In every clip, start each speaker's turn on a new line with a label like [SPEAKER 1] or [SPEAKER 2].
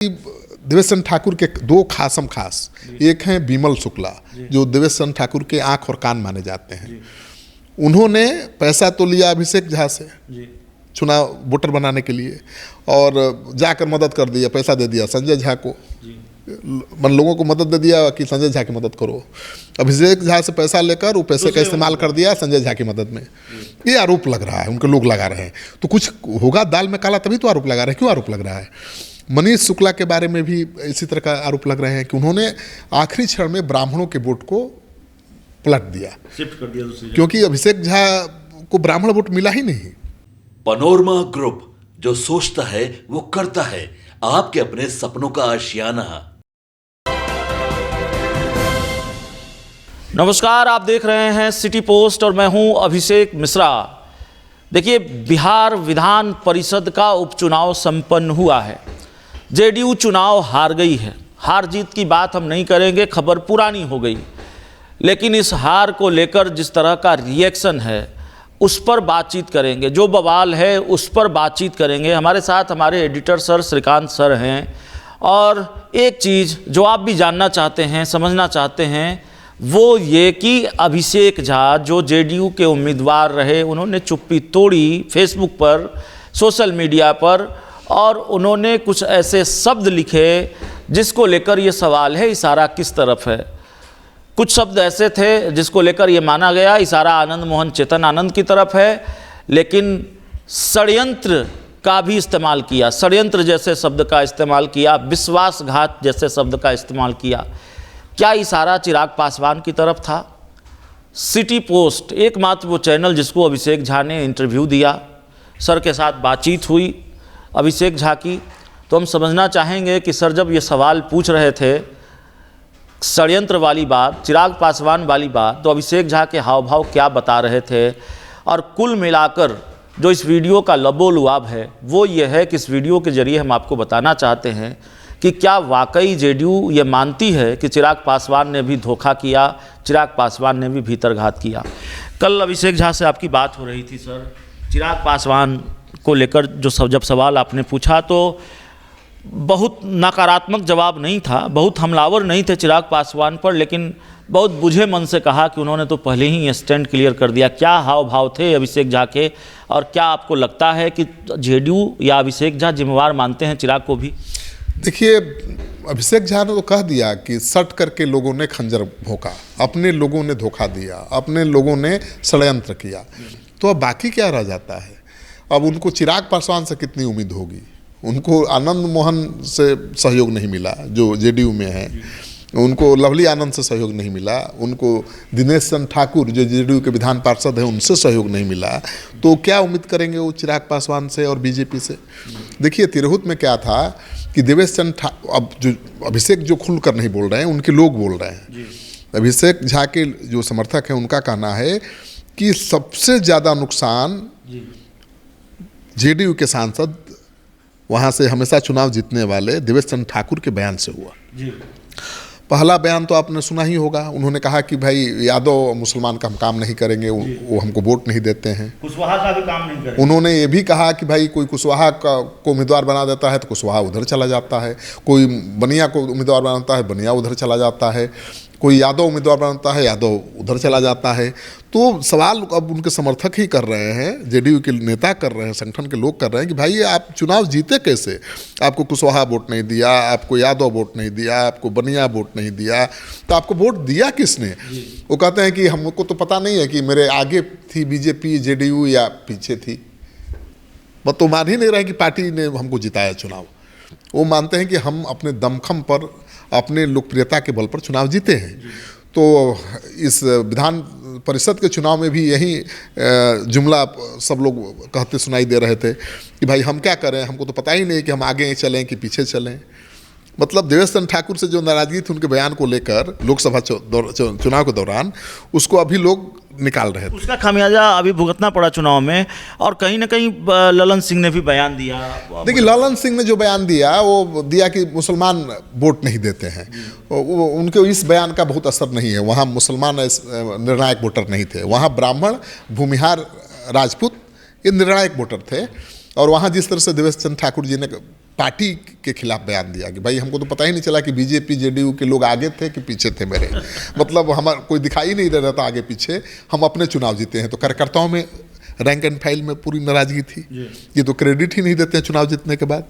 [SPEAKER 1] देवेश चंद्र ठाकुर के दो खासम खास, एक हैं बिमल शुक्ला जो देवेश चंद्र ठाकुर के आंख और कान माने जाते हैं। उन्होंने पैसा तो लिया अभिषेक झा से चुनाव वोटर बनाने के लिए और जाकर मदद कर दिया, पैसा दे दिया संजय झा को, मन लोगों को मदद दे दिया कि संजय झा की मदद करो। अभिषेक झा से पैसा लेकर वो पैसे का इस्तेमाल कर दिया संजय झा की मदद में। ये आरोप लग रहा है, उनके लोग लगा रहे हैं। तो कुछ होगा दाल में काला, तभी तो आरोप लगा रहे हैं। क्यों आरोप लग रहा है? मनीष शुक्ला के बारे में भी इसी तरह का आरोप लग रहे हैं कि उन्होंने आखिरी क्षण में ब्राह्मणों के वोट को पलट दिया, शिफ्ट कर दिया दूसरी, क्योंकि अभिषेक झा को ब्राह्मण वोट मिला ही नहीं।
[SPEAKER 2] पनोरमा ग्रुप, जो सोचता है वो करता है। आपके अपने सपनों का आशियाना।
[SPEAKER 3] नमस्कार, आप देख रहे हैं सिटी पोस्ट और मैं हूं अभिषेक मिश्रा। देखिए, बिहार विधान परिषद का उपचुनाव संपन्न हुआ है। जेडीयू चुनाव हार गई है। हार जीत की बात हम नहीं करेंगे, खबर पुरानी हो गई। लेकिन इस हार को लेकर जिस तरह का रिएक्शन है उस पर बातचीत करेंगे, जो बवाल है उस पर बातचीत करेंगे। हमारे साथ हमारे एडिटर सर श्रीकांत सर हैं। और एक चीज़ जो आप भी जानना चाहते हैं, समझना चाहते हैं, वो ये कि अभिषेक झा जो जेडीयू के उम्मीदवार रहे, उन्होंने चुप्पी तोड़ी फेसबुक पर, सोशल मीडिया पर, और उन्होंने कुछ ऐसे शब्द लिखे जिसको लेकर ये सवाल है इशारा किस तरफ है। कुछ शब्द ऐसे थे जिसको लेकर ये माना गया इशारा आनंद मोहन चेतन आनंद की तरफ है, लेकिन षड्यंत्र का भी इस्तेमाल किया, षड्यंत्र जैसे शब्द का इस्तेमाल किया, विश्वासघात जैसे शब्द का इस्तेमाल किया। क्या इशारा चिराग पासवान की तरफ था? सिटी पोस्ट एकमात्र वो चैनल जिसको अभिषेक झा ने इंटरव्यू दिया, सर के साथ बातचीत हुई अभिषेक झा की। तो हम समझना चाहेंगे कि सर जब ये सवाल पूछ रहे थे, षड्यंत्र वाली बात, चिराग पासवान वाली बात, तो अभिषेक झा के हाव भाव क्या बता रहे थे। और कुल मिलाकर जो इस वीडियो का लबोलुआब है वो ये है कि इस वीडियो के जरिए हम आपको बताना चाहते हैं कि क्या वाकई जेडीयू ये मानती है कि चिराग पासवान ने भी धोखा किया, चिराग पासवान ने भी भीतरघात किया। कल अभिषेक झा से आपकी बात हो रही थी सर, चिराग पासवान को लेकर जब सवाल आपने पूछा तो बहुत नकारात्मक जवाब नहीं था, बहुत हमलावर नहीं थे चिराग पासवान पर, लेकिन बहुत बुझे मन से कहा कि उन्होंने तो पहले ही ये स्टैंड क्लियर कर दिया। क्या हाव भाव थे अभिषेक झा के, और क्या आपको लगता है कि जेडीयू या अभिषेक झा जिम्मेवार मानते हैं चिराग को भी?
[SPEAKER 1] देखिए, अभिषेक झा ने तो कह दिया कि सट करके लोगों ने खंजर भोंका, अपने लोगों ने धोखा दिया, अपने लोगों ने षड्यंत्र किया। तो अब बाकी क्या रह जाता है? अब उनको चिराग पासवान से कितनी उम्मीद होगी? उनको आनंद मोहन से सहयोग नहीं मिला जो जेडीयू में है, उनको लवली आनंद से सहयोग नहीं मिला, उनको दिनेश चंद्र ठाकुर जो जेडीयू के विधान पार्षद हैं उनसे सहयोग नहीं मिला। तो क्या उम्मीद करेंगे वो चिराग पासवान से और बीजेपी से? देखिए, तिरहुत में क्या था कि देवेश चंद्र ठाकुर, अब जो अभिषेक जो खुलकर नहीं बोल रहे हैं, उनके लोग बोल रहे हैं। अभिषेक झा के जो समर्थक हैं उनका कहना है कि सबसे ज़्यादा नुकसान जेडीयू के सांसद, वहाँ से हमेशा चुनाव जीतने वाले देवेश चंद्र ठाकुर के बयान से हुआ। पहला बयान तो आपने सुना ही होगा, उन्होंने कहा कि भाई यादव मुसलमान का हम काम नहीं करेंगे, वो हमको वोट नहीं देते हैं,
[SPEAKER 3] कुशवाहा का भी काम नहीं करेंगे।
[SPEAKER 1] उन्होंने ये भी कहा कि भाई कोई कुशवाहा को उम्मीदवार बना देता है तो कुशवाहा उधर चला जाता है, कोई बनिया को उम्मीदवार बनाता है बनिया उधर चला जाता है, कोई यादव उम्मीदवार बनाता है यादव उधर चला जाता है। तो सवाल अब उनके समर्थक ही कर रहे हैं, जेडीयू के नेता कर रहे हैं, संगठन के लोग कर रहे हैं कि भाई आप चुनाव जीते कैसे? आपको कुशवाहा वोट नहीं दिया, आपको यादव वोट नहीं दिया, आपको बनिया वोट नहीं दिया, तो आपको वोट दिया किसने? वो कहते हैं कि हमको तो पता नहीं है कि मेरे आगे थी बीजेपी, जेडीयू या पीछे थी। वो तो मान ही नहीं रहे कि पार्टी ने हमको जिताया चुनाव। वो मानते हैं कि हम अपने दमखम पर, अपने लोकप्रियता के बल पर चुनाव जीते हैं। तो इस विधान परिषद के चुनाव में भी यही जुमला सब लोग कहते सुनाई दे रहे थे कि भाई हम क्या करें, हमको तो पता ही नहीं कि हम आगे चलें कि पीछे चलें। मतलब देवेश चंद्र ठाकुर से जो नाराजगी थी उनके बयान को लेकर लोकसभा चुनाव के दौरान, उसको अभी लोग निकाल रहे थे।
[SPEAKER 3] उसका खामियाजा अभी भुगतना पड़ा चुनाव में। और कहीं ना कहीं ललन सिंह ने भी बयान दिया।
[SPEAKER 1] देखिए, ललन सिंह ने जो बयान दिया वो दिया कि मुसलमान वोट नहीं देते हैं। उनके इस बयान का बहुत असर नहीं है। वहाँ मुसलमान निर्णायक वोटर नहीं थे, वहाँ ब्राह्मण, भूमिहार, राजपूत ये निर्णायक वोटर थे। और वहाँ जिस तरह से देवेश चंद्र ठाकुर जी ने पार्टी के खिलाफ बयान दिया कि भाई हमको तो पता ही नहीं चला कि बीजेपी जेडीयू के लोग आगे थे कि पीछे थे मेरे, मतलब हमारा कोई दिखाई नहीं दे रहा था आगे पीछे, हम अपने चुनाव जीते हैं। तो कार्यकर्ताओं में रैंक एंड फाइल में पूरी नाराजगी थी, ये तो क्रेडिट ही नहीं देते हैं चुनाव जीतने के बाद।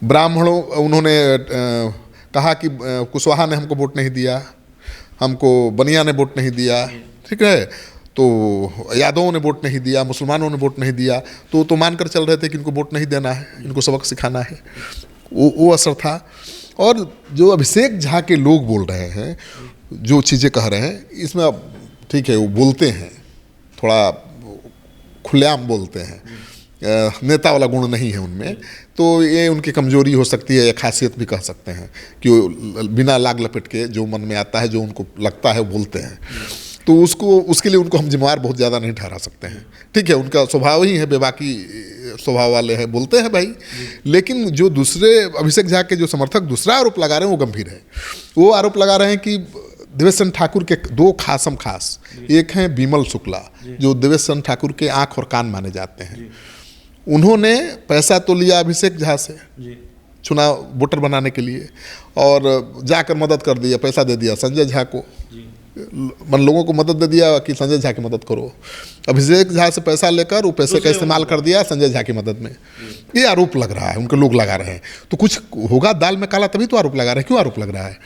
[SPEAKER 1] ब्राह्मणों उन्होंने कहा कि कुशवाहा ने हमको वोट नहीं दिया, हमको बनिया ने वोट नहीं दिया, ठीक है, तो यादवों ने वोट नहीं दिया, मुसलमानों ने वोट नहीं दिया, तो मानकर चल रहे थे कि इनको वोट नहीं देना है, इनको सबक सिखाना है, वो असर था। और जो अभिषेक झा के लोग बोल रहे हैं, जो चीज़ें कह रहे हैं, इसमें अब ठीक है वो बोलते हैं, थोड़ा खुलेआम बोलते हैं, नेता वाला गुण नहीं है उनमें, तो ये उनकी कमजोरी हो सकती है या खासियत भी कह सकते हैं कि वो बिना लाग लपेट के जो मन में आता है, जो उनको लगता है वो बोलते हैं। तो उसके लिए उनको हम जिम्मेवार बहुत ज़्यादा नहीं ठहरा सकते हैं, ठीक है, उनका स्वभाव ही है, बेबाकी स्वभाव वाले हैं, बोलते हैं भाई। लेकिन जो दूसरे अभिषेक झा के जो समर्थक दूसरा आरोप लगा रहे हैं वो गंभीर है। वो आरोप लगा रहे हैं कि देवेश चंद्र ठाकुर के दो खासम खास, एक हैं बिमल शुक्ला जो देवेश चंद्र ठाकुर के आँख और कान माने जाते हैं, उन्होंने पैसा तो लिया अभिषेक झा से चुनाव वोटर बनाने के लिए और जाकर मदद कर दिया, पैसा दे दिया संजय झा को, मन लोगों को मदद दे दिया कि संजय झा की मदद करो। अभिषेक झा से पैसा लेकर वो पैसे का इस्तेमाल कर दिया संजय झा की मदद में। ये आरोप लग रहा है, उनके लोग लगा रहे हैं। तो कुछ होगा दाल में काला, तभी तो आरोप लगा रहे हैं। क्यों आरोप लग रहा है?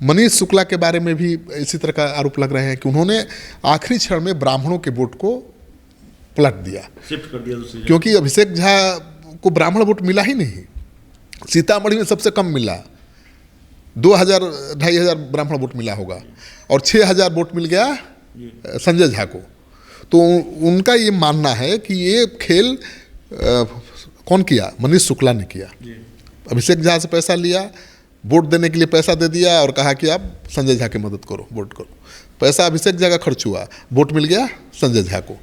[SPEAKER 1] मनीष शुक्ला के बारे में भी इसी तरह का आरोप लग रहे हैं कि उन्होंने आखिरी क्षण में ब्राह्मणों के वोट को पलट दिया, शिफ्ट कर दिया दूसरी, क्योंकि अभिषेक झा को ब्राह्मण वोट मिला ही नहीं। सीतामढ़ी में सबसे कम मिला, 2000-2500 ब्राह्मण वोट मिला होगा और 6000 वोट मिल गया संजय झा को। तो उनका ये मानना है कि ये खेल कौन किया? मनीष शुक्ला ने किया। अभिषेक झा से पैसा लिया, वोट देने के लिए पैसा दे दिया और कहा कि आप संजय झा की मदद करो, वोट करो। पैसा अभिषेक झा का खर्च हुआ, वोट मिल गया संजय झा को।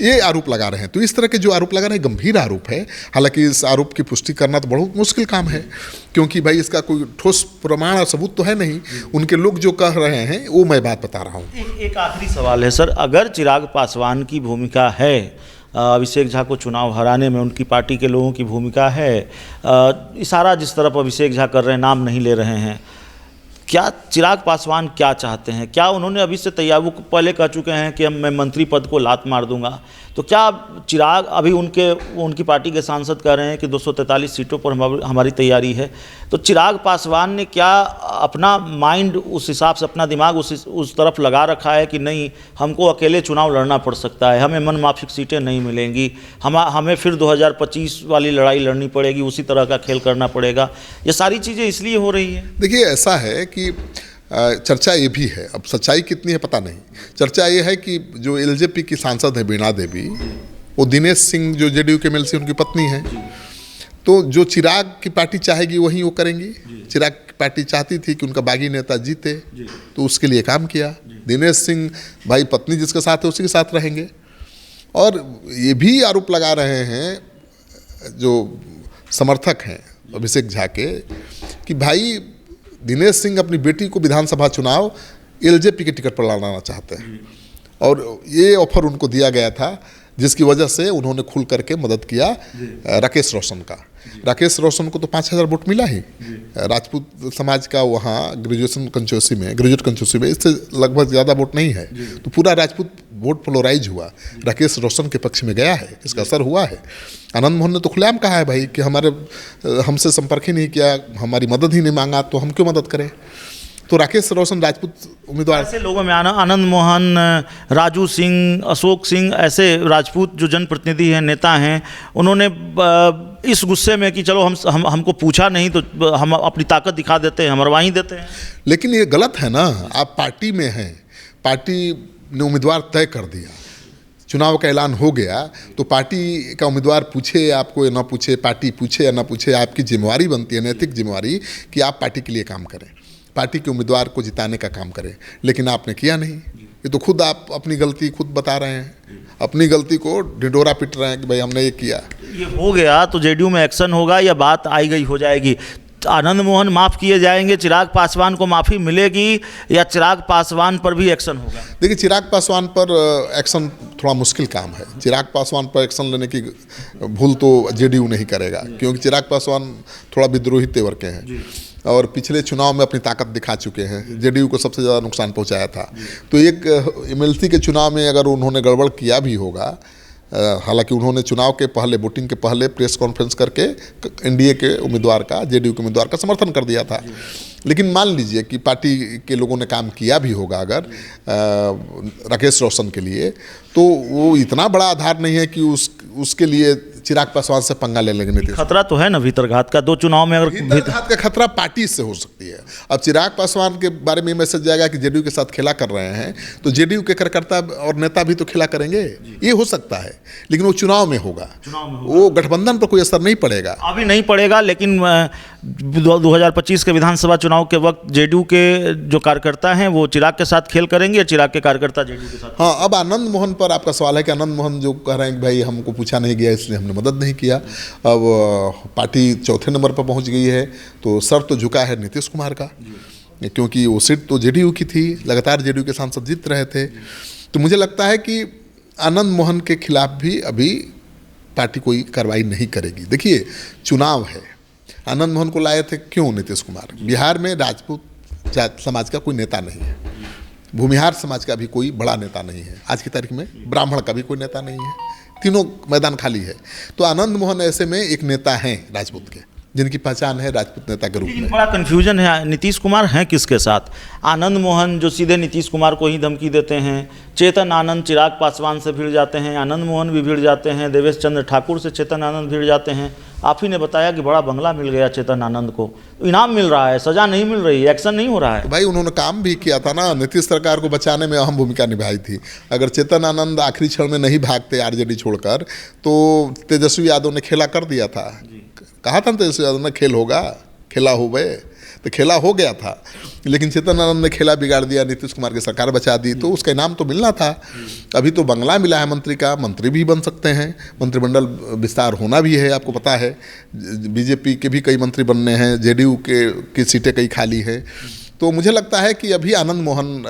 [SPEAKER 1] ये आरोप लगा रहे हैं। तो इस तरह के जो आरोप लगा रहे हैं गंभीर आरोप है। हालांकि इस आरोप की पुष्टि करना तो बहुत मुश्किल काम है, क्योंकि भाई इसका कोई ठोस प्रमाण और सबूत तो है नहीं। उनके लोग जो कह रहे हैं वो मैं बात बता रहा हूँ।
[SPEAKER 3] एक आखिरी सवाल है सर, अगर चिराग पासवान की भूमिका है, अभिषेक झा को चुनाव हराने में उनकी पार्टी के लोगों की भूमिका है, इशारा जिस तरफ अभिषेक झा कर रहे हैं, नाम नहीं ले रहे हैं, क्या चिराग पासवान क्या चाहते हैं? क्या उन्होंने अभी से तैयार, वो पहले कह चुके हैं कि मैं मंत्री पद को लात मार दूंगा, तो क्या चिराग अभी उनकी पार्टी के सांसद कह रहे हैं कि 243 सीटों पर हमारी तैयारी है, तो चिराग पासवान ने क्या अपना माइंड उस हिसाब से, अपना दिमाग उस तरफ लगा रखा है कि नहीं हमको अकेले चुनाव लड़ना पड़ सकता है, हमें मन माफिक सीटें नहीं मिलेंगी, हमें फिर 2025 वाली लड़ाई लड़नी पड़ेगी, उसी तरह का खेल करना पड़ेगा? ये सारी चीज़ें इसलिए हो रही हैं।
[SPEAKER 1] देखिए ऐसा है कि चर्चा ये भी है, अब सच्चाई कितनी है पता नहीं। चर्चा ये है कि जो एलजेपी की सांसद है बीणा देवी, वो दिनेश सिंह जो जेडीयू के एमएलसी उनकी पत्नी है, तो जो चिराग की पार्टी चाहेगी वही वो करेंगी। चिराग की पार्टी चाहती थी कि उनका बागी नेता जीते, तो उसके लिए काम किया। दिनेश सिंह भाई पत्नी जिसके साथ है उसी के साथ रहेंगे। और ये भी आरोप लगा रहे हैं जो समर्थक हैं अभिषेक झा के कि भाई दिनेश सिंह अपनी बेटी को विधानसभा चुनाव एलजेपी के टिकट पर लड़ाना चाहते हैं, और ये ऑफर उनको दिया गया था, जिसकी वजह से उन्होंने खुल करके मदद किया राकेश रोशन का। राकेश रोशन को तो 5000 वोट मिला ही, राजपूत समाज का वहाँ ग्रेजुएट कंचोसी में इससे लगभग ज़्यादा वोट नहीं है, तो पूरा राजपूत वोट पोलराइज हुआ, राकेश रोशन के पक्ष में गया है, इसका असर हुआ है। आनंद मोहन ने तो खुलेआम कहा है भाई कि हमसे संपर्क ही नहीं किया, हमारी मदद ही नहीं मांगा, तो हम क्यों मदद करें। तो राकेश रोशन राजपूत उम्मीदवार, ऐसे
[SPEAKER 3] लोगों में आनंद मोहन, राजू सिंह, अशोक सिंह, ऐसे राजपूत जो जनप्रतिनिधि हैं, नेता हैं, उन्होंने इस गुस्से में कि चलो हमको पूछा नहीं तो हम अपनी ताकत दिखा देते हैं, हम मरवा देते हैं।
[SPEAKER 1] लेकिन ये गलत है ना, आप पार्टी में हैं, पार्टी ने उम्मीदवार तय कर दिया, चुनाव का ऐलान हो गया, तो पार्टी का उम्मीदवार पूछे आपको या ना पूछे, पार्टी पूछे या ना पूछे, आपकी जिम्मेवारी बनती है, नैतिक जिम्मेवारी, कि आप पार्टी के लिए काम करें, पार्टी के उम्मीदवार को जिताने का काम करें। लेकिन आपने किया नहीं। ये तो खुद आप अपनी गलती खुद बता रहे हैं, अपनी गलती को ढिंढोरा पीट रहे हैं कि भाई हमने ये किया।
[SPEAKER 3] ये हो गया तो जेडीयू में एक्शन होगा या बात आई गई हो जाएगी? आनंद मोहन माफ़ किए जाएंगे, चिराग पासवान को माफ़ी मिलेगी या चिराग पासवान पर भी एक्शन होगा?
[SPEAKER 1] देखिए, चिराग पासवान पर एक्शन थोड़ा मुश्किल काम है। चिराग पासवान पर एक्शन लेने की भूल तो जेडीयू नहीं करेगा, क्योंकि चिराग पासवान थोड़ा विद्रोही तेवर के हैं और पिछले चुनाव में अपनी ताकत दिखा चुके हैं। जेडीयू को सबसे ज़्यादा नुकसान पहुंचाया था। तो एक एमएलसी के चुनाव में अगर उन्होंने गड़बड़ किया भी होगा, हालांकि उन्होंने चुनाव के पहले, वोटिंग के पहले प्रेस कॉन्फ्रेंस करके एनडीए के उम्मीदवार का, जेडीयू के उम्मीदवार का समर्थन कर दिया था। लेकिन मान लीजिए कि पार्टी के लोगों ने काम किया भी होगा अगर राकेश रोशन के लिए, तो वो इतना बड़ा आधार नहीं है कि उसके लिए चिराग पासवान से पंगा ले लेंगे नीतीश।
[SPEAKER 3] खतरा तो है ना भीतरघात का, 2 चुनाव में अगर
[SPEAKER 1] भीतरघात का खतरा पार्टी से हो सकती है। अब चिराग पासवान के बारे में मैसेज जाएगा कि जेडीयू के साथ खेला कर रहे हैं, तो जेडीयू के कार्यकर्ता और नेता भी तो खेला करेंगे, ये हो सकता है। लेकिन वो चुनाव में होगा, वो गठबंधन पर कोई असर नहीं पड़ेगा।
[SPEAKER 3] अभी नहीं पड़ेगा, लेकिन 2025 के विधानसभा चुनाव के वक्त जेडीयू के जो कार्यकर्ता हैं वो चिराग के साथ खेल करेंगे या चिराग के कार्यकर्ता जेडीयू के साथ?
[SPEAKER 1] हाँ, अब आनंद मोहन पर आपका सवाल है कि आनंद मोहन जो कह रहे हैं कि भाई हमको पूछा नहीं गया इसलिए हमने मदद नहीं किया। अब पार्टी चौथे नंबर पर पहुंच गई है, तो सर तो झुका है नीतीश कुमार का, क्योंकि वो सीट तो जेडीयू की थी, लगातार जेडीयू के सांसद जीत रहे थे। तो मुझे लगता है कि आनंद मोहन के खिलाफ भी अभी पार्टी कोई कार्रवाई नहीं करेगी। देखिए, चुनाव है, आनंद मोहन को लाए थे क्यों नीतीश कुमार? बिहार में राजपूत समाज का कोई नेता नहीं है, भूमिहार समाज का भी कोई बड़ा नेता नहीं है, आज की तारीख में ब्राह्मण का भी कोई नेता नहीं है, तीनों मैदान खाली है। तो आनंद मोहन ऐसे में एक नेता हैं राजपूत के, जिनकी पहचान है राजपूत नेता के रूप में।
[SPEAKER 3] बड़ा कन्फ्यूजन है, नीतीश कुमार हैं किसके साथ? आनंद मोहन जो सीधे नीतीश कुमार को ही धमकी देते हैं, चेतन आनंद चिराग पासवान से भिड़ जाते हैं, आनंद मोहन भी भिड़ जाते हैं, देवेश चंद्र ठाकुर से चेतन आनंद भिड़ जाते हैं। आप ही ने बताया कि बड़ा बंगला मिल गया चेतन आनंद को, इनाम मिल रहा है, सजा नहीं मिल रही, एक्शन नहीं हो रहा है।
[SPEAKER 1] तो भाई उन्होंने काम भी किया था ना, नीतीश सरकार को बचाने में अहम भूमिका निभाई थी। अगर चेतन आनंद आखिरी क्षण में नहीं भागते आरजेडी छोड़कर, तो तेजस्वी यादव ने खेला कर दिया था। कहा था तेजस्वी यादव ने खेल होगा, खेला हो गए, तो खेला हो गया था। लेकिन चेतन आनंद ने खेला बिगाड़ दिया, नीतीश कुमार की सरकार बचा दी, तो उसका इनाम तो मिलना था। अभी तो बंगला मिला है मंत्री का, मंत्री भी बन सकते हैं, मंत्रिमंडल विस्तार होना भी है, आपको पता है। बीजेपी के भी कई मंत्री बनने हैं, जेडीयू की सीटें कई खाली हैं। तो मुझे लगता है कि अभी आनंद मोहन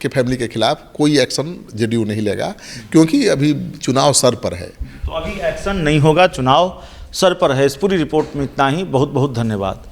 [SPEAKER 1] के फैमिली के खिलाफ कोई एक्शन जेडीयू नहीं लेगा, क्योंकि अभी चुनाव सर पर है।
[SPEAKER 3] तो अभी एक्शन नहीं होगा, चुनाव सर पर है। इस पूरी रिपोर्ट में इतना ही। बहुत बहुत धन्यवाद।